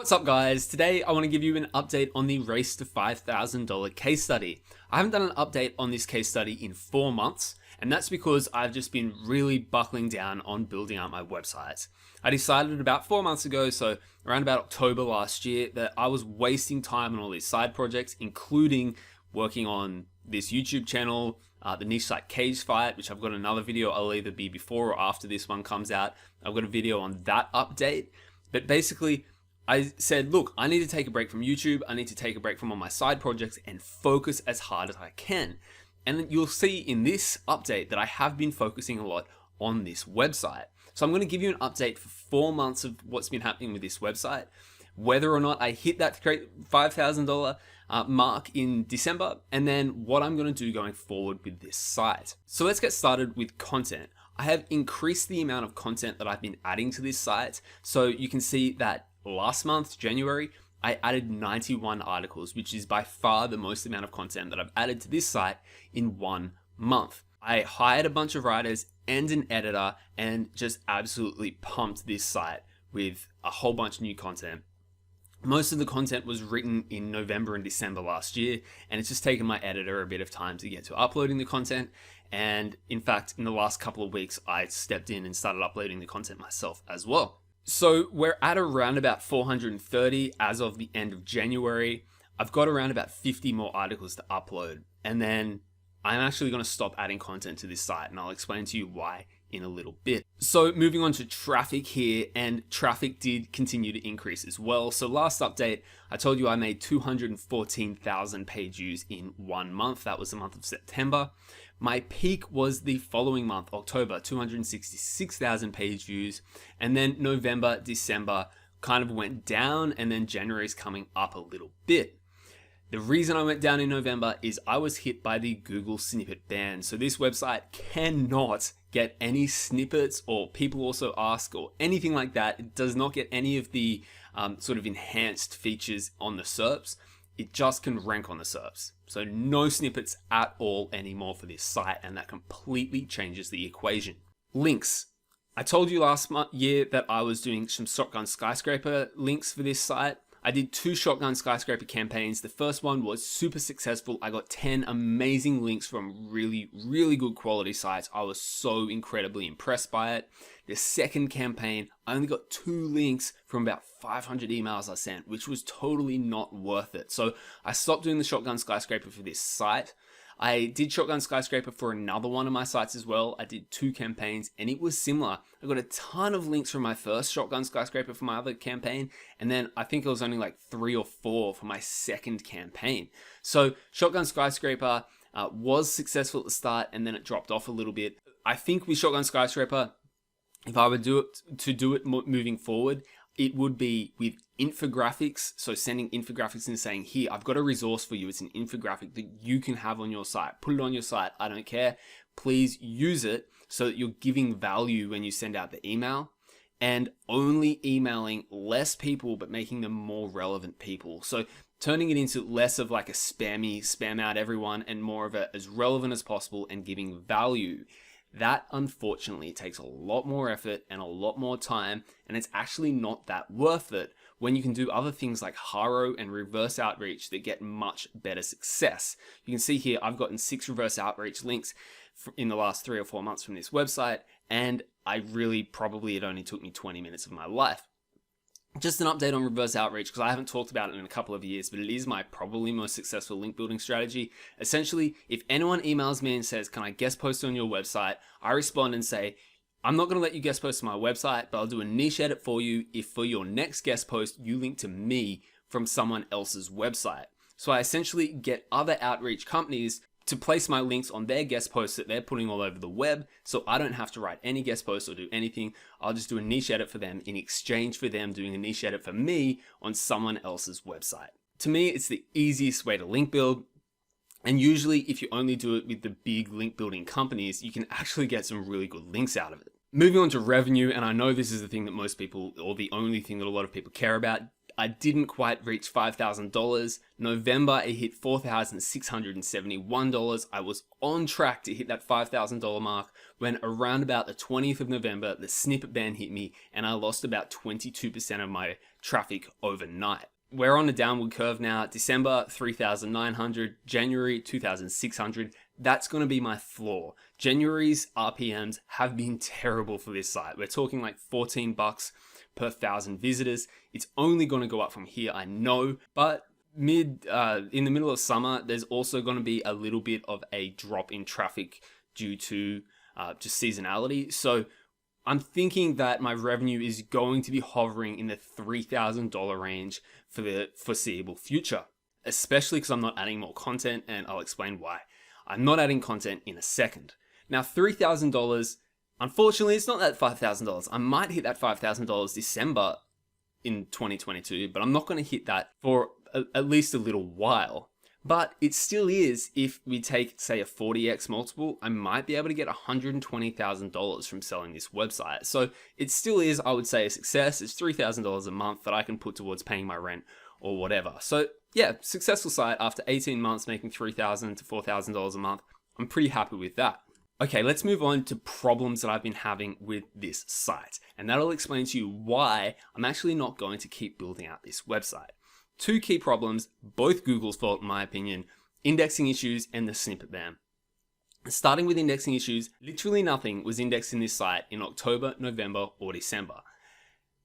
What's up guys? Today I want to give you an update on the Race to $5,000 case study. I haven't done an update on this case study in 4 months, and that's because I've just been really buckling down on building out my website. I decided about 4 months ago, so around about October last year, that I was wasting time on all these side projects, including working on this YouTube channel, the niche site Cage Fight, which I've got another video. I'll either be before or after this one comes out. I've got a video on that update, but basically I said, look, I need to take a break from YouTube. I need to take a break from all my side projects and focus as hard as I can. And you'll see in this update that I have been focusing a lot on this website. So I'm going to give you an update for 4 months of what's been happening with this website, whether or not I hit that $5,000 mark in December, and then what I'm going to do going forward with this site. So let's get started with content. I have increased the amount of content that I've been adding to this site. So you can see that last month, January, I added 91 articles, which is by far the most amount of content that I've added to this site in 1 month. I hired a bunch of writers and an editor and just absolutely pumped this site with a whole bunch of new content. Most of the content was written in November and December last year, and it's just taken my editor a bit of time to get to uploading the content. And in fact, in the last couple of weeks, I stepped in and started uploading the content myself as well. So we're at around about 430 as of the end of January. I've got around about 50 more articles to upload, and then I'm actually going to stop adding content to this site, and I'll explain to you why in a little bit. So moving on to traffic here, and traffic did continue to increase as well. So last update, I told you I made 214,000 page views in 1 month. That was the month of September. My peak was the following month, October, 266,000 page views. And then November, December kind of went down, and then January's coming up a little bit. The reason I went down in November is I was hit by the Google snippet ban. So this website cannot get any snippets, or people also ask, or anything like that. It does not get any of the sort of enhanced features on the SERPs. It just can rank on the SERPs. So no snippets at all anymore for this site, and that completely changes the equation. Links. I told you last year that I was doing some Shotgun Skyscraper links for this site. I did 2 Shotgun Skyscraper campaigns. The first one was super successful. I got 10 amazing links from really good quality sites. I was so incredibly impressed by it. The second campaign, I only got 2 links from about 500 emails I sent, which was totally not worth it. So I stopped doing the Shotgun Skyscraper for this site. I did Shotgun Skyscraper for another one of my sites as well. I did 2 campaigns, and it was similar. I got a ton of links from my first Shotgun Skyscraper for my other campaign, and then I think it was only like 3 or 4 for my second campaign. So Shotgun Skyscraper was successful at the start, and then it dropped off a little bit. I think with Shotgun Skyscraper, if I would do it moving forward, it would be with infographics. So sending infographics and saying, here, I've got a resource for you. It's an infographic that you can have on your site. Put it on your site. I don't care. Please use it so that you're giving value when you send out the email, and only emailing less people, but making them more relevant people. So turning it into less of like a spam out everyone, and more of a as relevant as possible and giving value. That unfortunately takes a lot more effort and a lot more time, and it's actually not that worth it when you can do other things like Haro and reverse outreach that get much better success. You can see here I've gotten 6 reverse outreach links in the last 3 or 4 months from this website, and it only took me 20 minutes of my life. Just an update on reverse outreach, because I haven't talked about it in a couple of years, but it is my probably most successful link building strategy. Essentially, if anyone emails me and says, can I guest post on your website? I respond and say, I'm not going to let you guest post to my website, but I'll do a niche edit for you if for your next guest post, you link to me from someone else's website. So I essentially get other outreach companies to place my links on their guest posts that they're putting all over the web, so I don't have to write any guest posts or do anything. I'll just do a niche edit for them in exchange for them doing a niche edit for me on someone else's website. To me, it's the easiest way to link build. And usually if you only do it with the big link building companies, you can actually get some really good links out of it. Moving on to revenue, and I know this is the thing that most people, or the only thing that a lot of people care about. I didn't quite reach $5,000. November, it hit $4,671. I was on track to hit that $5,000 mark when around about the 20th of November, the snippet ban hit me and I lost about 22% of my traffic overnight. We're on a downward curve now. December, 3,900, January, 2,600. That's going to be my floor. January's RPMs have been terrible for this site. We're talking like $14 per 1,000 visitors. It's only going to go up from here, I know, but in the middle of summer, there's also going to be a little bit of a drop in traffic due to just seasonality. So I'm thinking that my revenue is going to be hovering in the $3,000 range for the foreseeable future, especially because I'm not adding more content, and I'll explain why. I'm not adding content in a second. Now, $3,000, unfortunately, it's not that $5,000. I might hit that $5,000 December in 2022, but I'm not going to hit that for at least a little while. But it still is, if we take, say, a 40x multiple, I might be able to get $120,000 from selling this website. So it still is, I would say, a success. It's $3,000 a month that I can put towards paying my rent or whatever. So yeah, successful site after 18 months making $3,000 to $4,000 a month. I'm pretty happy with that. Okay, let's move on to problems that I've been having with this site. And that'll explain to you why I'm actually not going to keep building out this website. Two key problems, both Google's fault in my opinion: indexing issues and the snippet ban. Starting with indexing issues, literally nothing was indexed in this site in October, November, or December.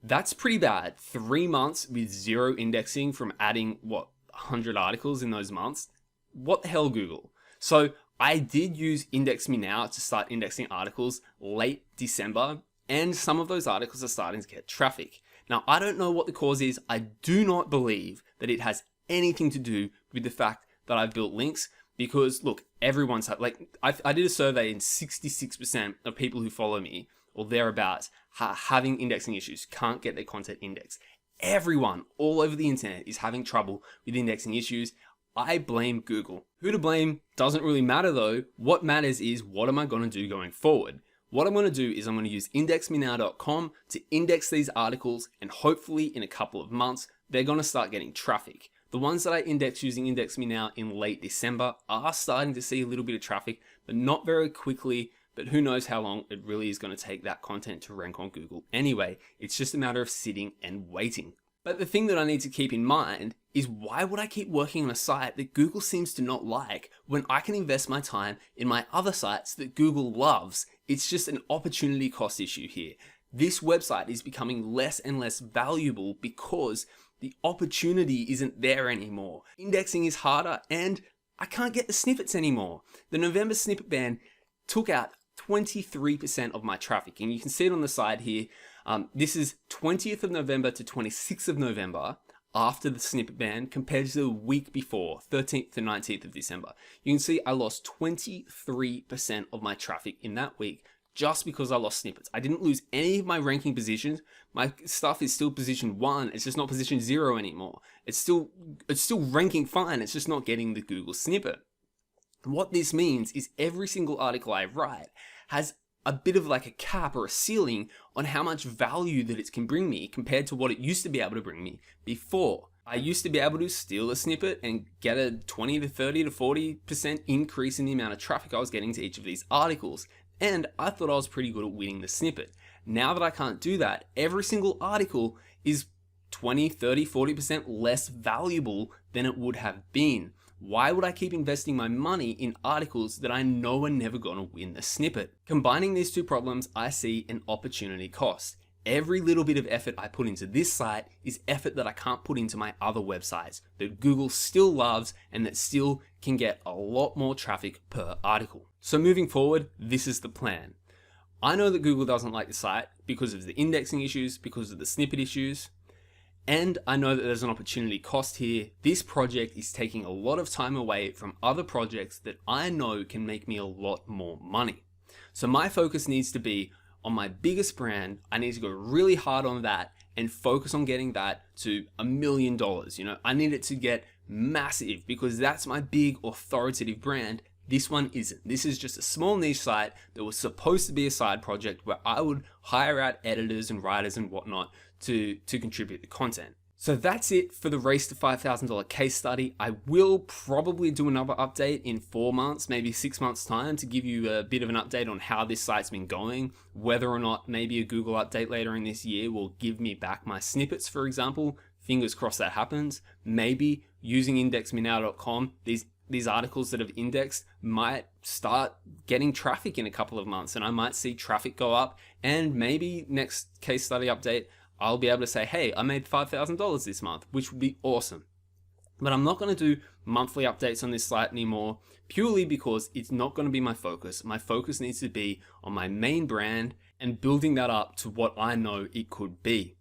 That's pretty bad. 3 months with zero indexing from adding, 100 articles in those months? What the hell, Google? So I did use Index Me Now to start indexing articles late December, and some of those articles are starting to get traffic. Now, I don't know what the cause is. I do not believe that it has anything to do with the fact that I've built links, because look, everyone's like, I did a survey and 66% of people who follow me or thereabouts are having indexing issues, can't get their content indexed. Everyone all over the internet is having trouble with indexing issues. I blame Google. Who to blame doesn't really matter though. What matters is, what am I going to do going forward? What I'm going to do is I'm going to use indexmenow.com to index these articles, and hopefully in a couple of months, they're going to start getting traffic. The ones that I indexed using Index Me Now in late December are starting to see a little bit of traffic, but not very quickly. But who knows how long it really is going to take that content to rank on Google anyway. It's just a matter of sitting and waiting. But the thing that I need to keep in mind is, why would I keep working on a site that Google seems to not like when I can invest my time in my other sites that Google loves? It's just an opportunity cost issue here. This website is becoming less and less valuable because the opportunity isn't there anymore. Indexing is harder and I can't get the snippets anymore. The November snippet ban took out 23% of my traffic, and you can see it on the side here. This is 20th of November to 26th of November after the snippet ban compared to the week before, 13th to 19th of December. You can see I lost 23% of my traffic in that week just because I lost snippets. I didn't lose any of my ranking positions. My stuff is still position 1. It's just not position 0 anymore. It's still ranking fine. It's just not getting the Google snippet. What this means is every single article I write has a bit of like a cap or a ceiling on how much value that it can bring me compared to what it used to be able to bring me before. I used to be able to steal a snippet and get a 20 to 30 to 40% increase in the amount of traffic I was getting to each of these articles. And I thought I was pretty good at winning the snippet. Now that I can't do that, every single article is 20, 30, 40% less valuable than it would have been. Why would I keep investing my money in articles that I know are never going to win the snippet? Combining these two problems, I see an opportunity cost. Every little bit of effort I put into this site is effort that I can't put into my other websites that Google still loves and that still can get a lot more traffic per article. So moving forward, this is the plan. I know that Google doesn't like the site because of the indexing issues, because of the snippet issues. And I know that there's an opportunity cost here. This project is taking a lot of time away from other projects that I know can make me a lot more money. So my focus needs to be on my biggest brand. I need to go really hard on that and focus on getting that to $1 million. You know, I need it to get massive because that's my big authoritative brand. This one isn't. This is just a small niche site that was supposed to be a side project where I would hire out editors and writers and whatnot to contribute the content. So that's it for the Race to $5,000 case study. I will probably do another update in 4 months, maybe 6 months time, to give you a bit of an update on how this site's been going, whether or not maybe a Google update later in this year will give me back my snippets, for example. Fingers crossed that happens. Maybe using indexmenow.com, these articles that have indexed might start getting traffic in a couple of months, and I might see traffic go up, and maybe next case study update I'll be able to say, hey, I made $5,000 this month, which would be awesome. But I'm not going to do monthly updates on this site anymore, purely because it's not going to be my focus. My focus needs to be on my main brand and building that up to what I know it could be.